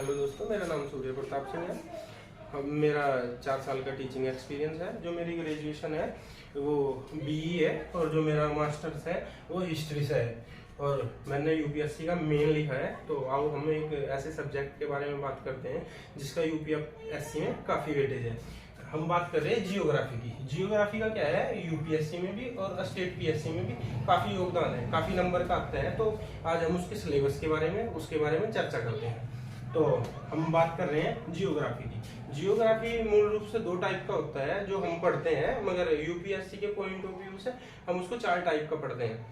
Hello दोस्तों, मेरा नाम सूर्य प्रताप सिंह है। अब मेरा 4 साल का टीचिंग एक्सपीरियंस है। जो मेरी ग्रेजुएशन है वो बीई है और जो मेरा मास्टर्स है वो हिस्ट्री से है। और मैंने यूपीएससी का मेन लिखा है। तो आओ हम एक ऐसे सब्जेक्ट के बारे में बात करते हैं जिसका यूपीएससी में काफ़ी वेटेज है। हम बात कर रहे हैं जियोग्राफी की। जियोग्राफी का क्या है, यूपीएससी में भी और स्टेट पीएससी में भी काफ़ी योगदान है, काफ़ी नंबर का आता है। तो आज हम उसके सिलेबस के बारे में चर्चा करते हैं। तो हम बात कर रहे हैं जियोग्राफी की। जियोग्राफी मूल रूप से 2 टाइप का होता है जो हम पढ़ते हैं, मगर यूपीएससी के पॉइंट ऑफ व्यू से हम उसको 4 टाइप का पढ़ते हैं।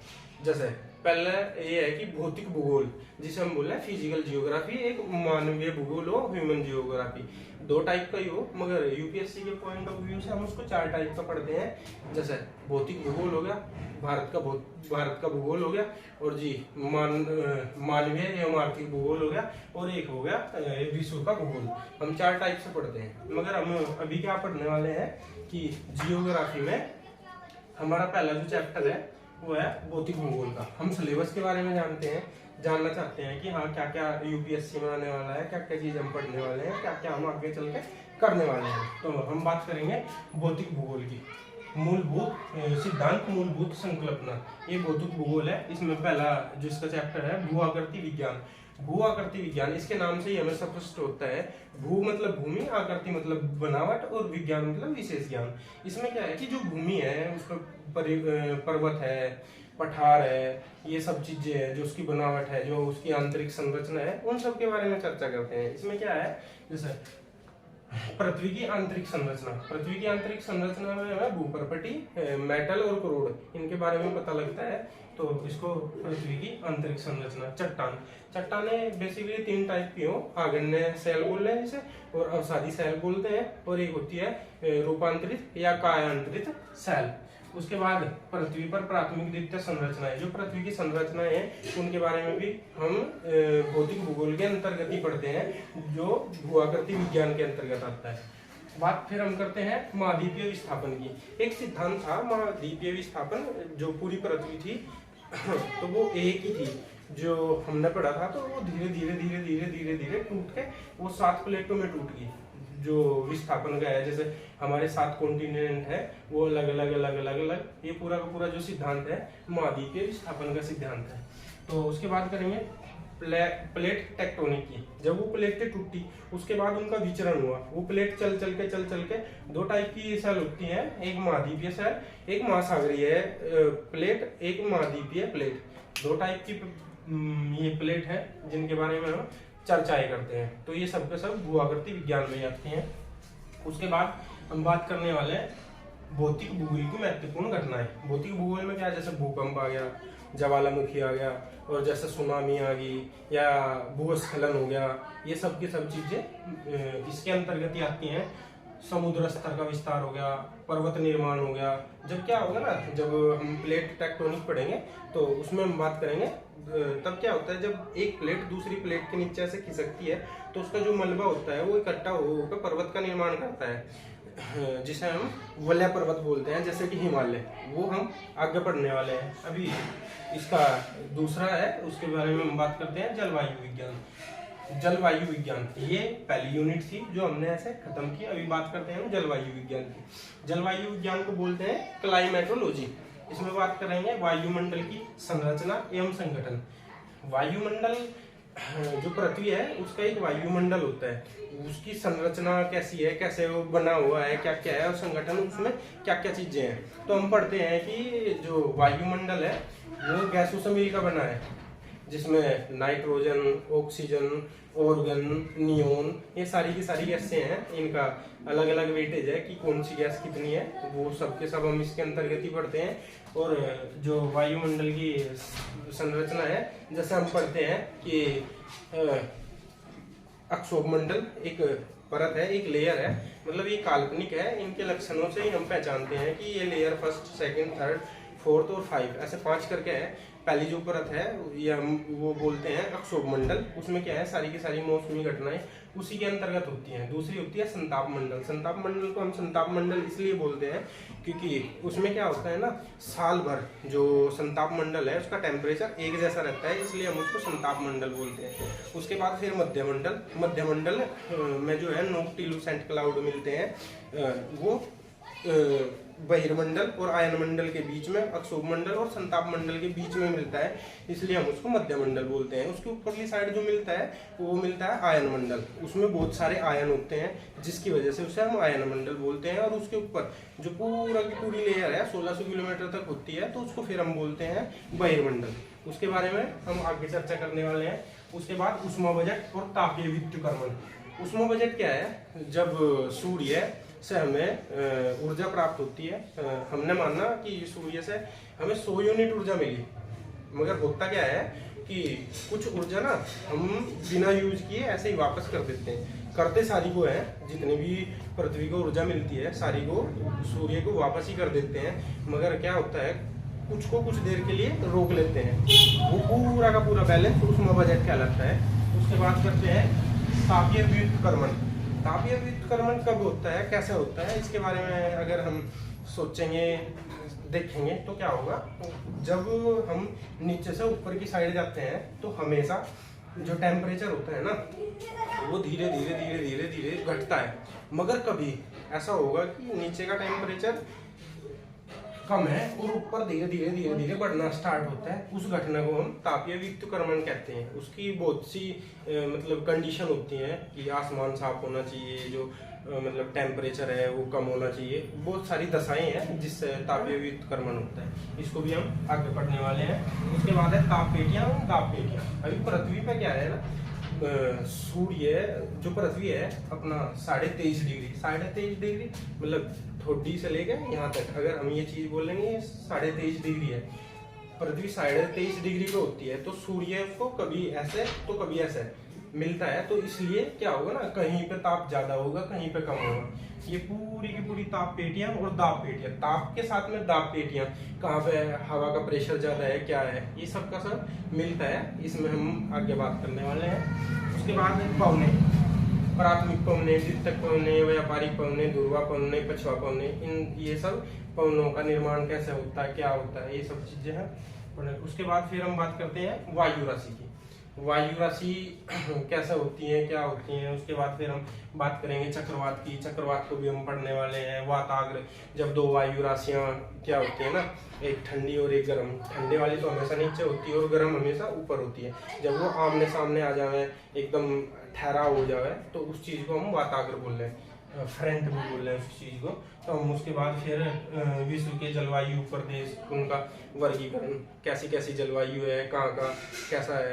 जैसे पहला ये है कि भौतिक भूगोल, जिसे हम बोल रहे हैं फिजिकल जियोग्राफी, एक मानवीय भूगोल हो, ह्यूमन जियोग्राफी। 2 टाइप का ही हो, मगर यूपीएससी के पॉइंट ऑफ व्यू से हम उसको 4 टाइप का पढ़ते हैं। जैसे भौतिक भूगोल हो गया, भारत का भूगोल हो गया, और जी मानवीय एवं आर्थिक भूगोल हो गया, और एक हो गया विश्व का भूगोल। हम 4 टाइप से पढ़ते हैं। मगर हम अभी क्या पढ़ने वाले हैं कि जियोग्राफी में हमारा पहला जो चैप्टर है वो है भौतिक भूगोल का। हम सिलेबस के बारे में जानना चाहते हैं कि हाँ क्या क्या यूपीएससी में आने वाला है, क्या क्या चीज हम पढ़ने वाले हैं, क्या क्या हम आगे चल के करने वाले हैं। तो हम बात करेंगे भौतिक भूगोल की। मूलभूत सिद्धांत, मूलभूत संकल्पना, ये भौतिक भूगोल है। इसमें पहला जो इसका चैप्टर है भू आकृति विज्ञान। भू आकृति विज्ञान, इसके नाम से ही हमें स्पष्ट होता है। भू मतलब भूमि, आकृति मतलब बनावट, और विज्ञान मतलब विशेष ज्ञान। इसमें क्या है कि जो भूमि है उस पर पर्वत है, पठार है, ये सब चीजें हैं, जो उसकी बनावट है, जो उसकी आंतरिक संरचना है, उन सब के बारे में चर्चा करते हैं। इसमें क्या है, जैसे पृथ्वी की आंतरिक संरचना। पृथ्वी की आंतरिक संरचना में भूपर्पटी, मेटल और क्रूड, इनके बारे में पता लगता है। तो इसको पृथ्वी की आंतरिक संरचना। चट्टाने बेसिकली 3 टाइप की हो, आग्नेय शैल बोल रहे हैं जिसे, और अवसादी शैल बोलते हैं, और एक होती है रूपांतरित या कायांतरित शैल। उसके बाद पृथ्वी पर प्राथमिक द्वितीय संरचनाएं, जो पृथ्वी की संरचनाएं हैं उनके बारे में भी हम भौतिक भूगोल के अंतर्गत ही पढ़ते हैं, जो भूआकृति विज्ञान के अंतर्गत आता है। बात फिर हम करते हैं महाद्वीपीय विस्थापन की। एक सिद्धांत था महाद्वीपीय विस्थापन, जो पूरी पृथ्वी थी तो वो एक ही थी, जो हमने पढ़ा था। तो वो धीरे धीरे टूट के वो 7 प्लेटों में टूट गई। जो विस्थापन का है, जैसे हमारे 7 कॉन्टिनेंट है वो अलग अलग, ये पूरा का पूरा जो सिद्धांत है महाद्वीपीय विस्थापन का सिद्धांत है। तो उसके बाद करेंगे प्लेट टेक्टोनिक की। जब वो प्लेटें टूटी उसके बाद उनका विचरण हुआ। वो प्लेट चल चल के 2 टाइप की सेल होती हैं, एक महाद्वीपीय सेल, एक महासागरीय प्लेट, एक महाद्वीपीय प्लेट। 2 टाइप की ये प्लेट है जिनके बारे में हम चर्चाएं करते हैं। तो ये सब के सब भूआकृति विज्ञान में आते हैं। उसके बाद हम बात करने वाले हैं भौतिक भूगोल की महत्वपूर्ण घटनाएं। भौतिक भूगोल में क्या, जैसे भूकंप आ गया, ज्वालामुखी आ गया, और जैसे सुनामी आ गई, या भूस्खलन हो गया, ये सब की सब चीजें इसके अंतर्गत ही आती हैं। समुद्र स्तर का विस्तार हो गया, पर्वत निर्माण हो गया। जब क्या होगा ना, जब हम प्लेट टेक्टोनिक पढ़ेंगे तो उसमें हम बात करेंगे, तब क्या होता है जब एक प्लेट दूसरी प्लेट के नीचे से खिसकती है तो उसका जो मलबा होता है वो इकट्ठा होकर पर्वत का निर्माण करता है, जिसे हम वलय पर्वत बोलते हैं, जैसे कि हिमालय। वो हम आगे पढ़ने वाले हैं। अभी इसका दूसरा है, उसके बारे में हम बात करते हैं जलवायु विज्ञान। जलवायु विज्ञान ये पहली यूनिट थी जो हमने ऐसे खत्म की। अभी बात करते हैं हम जलवायु विज्ञान की। जलवायु विज्ञान को बोलते हैं क्लाइमेटोलॉजी। इसमें बात करेंगे वायुमंडल की संरचना एवं संगठन। वायुमंडल, जो पृथ्वी है उसका एक वायुमंडल होता है, उसकी संरचना कैसी है, कैसे वो बना हुआ है, क्या क्या है, और संगठन उसमें क्या क्या चीजें हैं। तो हम पढ़ते हैं कि जो वायुमंडल है वो गैसों से मिलकर बना है, जिसमें नाइट्रोजन, ऑक्सीजन, ऑर्गन, नियोन, ये सारी की सारी गैसें हैं। इनका अलग अलग वेटेज है कि कौन सी गैस कितनी है, वो सब के सब हम इसके अंतर्गत ही पढ़ते हैं। और जो वायुमंडल की संरचना है, जैसे हम पढ़ते हैं कि अक्षोभमंडल एक परत है, एक लेयर है, मतलब ये काल्पनिक है। इनके लक्षणों से ही हम पहचानते हैं कि ये layer first, second, third, fourth और 5 ऐसे 5 करके है। पहली जो परत है या वो बोलते हैं अक्षोभ मंडल, उसमें क्या है सारी की सारी मौसमी घटनाएं उसी के अंतर्गत होती हैं। दूसरी होती है संताप मंडल। संताप मंडल को हम संताप मंडल इसलिए बोलते हैं क्योंकि उसमें क्या होता है ना, साल भर जो संताप मंडल है उसका टेम्परेचर एक जैसा रहता है, इसलिए हम उसको संताप मंडल बोलते हैं। उसके बाद फिर मध्य मंडल। मध्य मंडल में जो है नोक्टिलुसेंट क्लाउड मिलते हैं, वो बहिर्मंडल और आयन मंडल के बीच में, अक्षोभ मंडल और संताप मंडल के बीच में मिलता है, इसलिए हम उसको मध्य मंडल बोलते हैं। उसके ऊपरली साइड जो मिलता है वो मिलता है आयन मंडल। उसमें बहुत सारे आयन होते हैं जिसकी वजह से उसे हम आयन मंडल बोलते हैं। और उसके ऊपर जो पूरा की पूरी लेयर है 1600 किलोमीटर तक होती है, तो उसको फिर हम बोलते हैं बहिर्मंडल। उसके बारे में हम आगे चर्चा करने वाले हैं। उसके बाद उष्मा बजट और तापीय विद्युतीकरण। उष्मा बजट क्या है, जब सूर्य से हमें ऊर्जा प्राप्त होती है। हमने माना कि सूर्य से हमें 100 यूनिट ऊर्जा मिली, मगर होता क्या है कि कुछ ऊर्जा ना हम बिना यूज किए ऐसे ही वापस कर देते हैं। करते सारी को है, जितनी भी पृथ्वी को ऊर्जा मिलती है सारी को सूर्य को वापस ही कर देते हैं, मगर क्या होता है कुछ को कुछ देर के लिए रोक लेते हैं। वो पूरा का पूरा बैलेंस उष्मा बजट कहलाता है। उसके बाद करते हैं तापीय विद्युतीकरण। तापीय विद्युतीकरण कब होता है, कैसे होता है, इसके बारे में अगर हम सोचेंगे देखेंगे तो क्या होगा, जब हम नीचे से ऊपर की साइड जाते हैं तो हमेशा जो टेम्परेचर होता है ना वो धीरे धीरे धीरे धीरे धीरे घटता है। मगर कभी ऐसा होगा कि नीचे का टेम्परेचर कम है और ऊपर धीरे धीरे धीरे धीरे बढ़ना स्टार्ट होता है। उस घटना को हम तापीय विद्युतीकरण कहते हैं। उसकी बहुत सी मतलब कंडीशन होती है कि आसमान साफ होना चाहिए, जो मतलब टेम्परेचर है वो कम होना चाहिए। बहुत सारी दशाएं हैं जिससे तापीय विद्युतीकरण होता है। इसको भी हम आगे पढ़ने वाले हैं। उसके बाद है ताप पेटियां और दाब पेटियां। अभी पृथ्वी पे क्या है ना, सूर्य जो पृथ्वी है अपना 23.5 डिग्री, 23.5 डिग्री मतलब ठोडी से लेके यहाँ तक अगर हम ये चीज बोलेंगे 23.5 डिग्री है, पृथ्वी 23.5 डिग्री पे होती है, तो सूर्य उसको कभी ऐसे तो कभी ऐसे मिलता है। तो इसलिए क्या होगा ना, कहीं पे ताप ज्यादा होगा कहीं पे कम होगा। ये पूरी की पूरी ताप पेटियां और दाब पेटियां, ताप के साथ में दाब पेटियां, कहाँ पे हवा का प्रेशर ज्यादा है क्या है, ये सब का सब मिलता है। इसमें हम आगे बात करने वाले हैं। उसके बाद पवने, प्राथमिक पवने, द्वितीयक पवने, व्यापारिक पवने, ध्रुवा पवने, पछवा पवने, इन ये सब पवनों का निर्माण कैसे होता है, क्या होता है, ये सब चीजें हैं। उसके बाद फिर हम बात करते हैं वायु राशि की। वायु राशि कैसे होती है, क्या होती है। उसके बाद फिर हम बात करेंगे चक्रवात की। चक्रवात को भी हम पढ़ने वाले हैं। वाताग्र, जब दो वायु राशियां क्या होती है ना, एक ठंडी और एक गर्म, ठंडे वाली तो हमेशा नीचे होती है और गर्म हमेशा ऊपर होती है। जब वो आमने सामने आ जावे, एकदम ठहराव हो जावे, तो उस चीज को हम वाताग्र बोल रहे हैं, फ्रंट भी बोल रहे हैं उस चीज को। तो हम उसके बाद फिर विश्व के जलवायु प्रदेश, उनका वर्गीकरण, कैसी कैसी जलवायु है, कहाँ का कैसा है।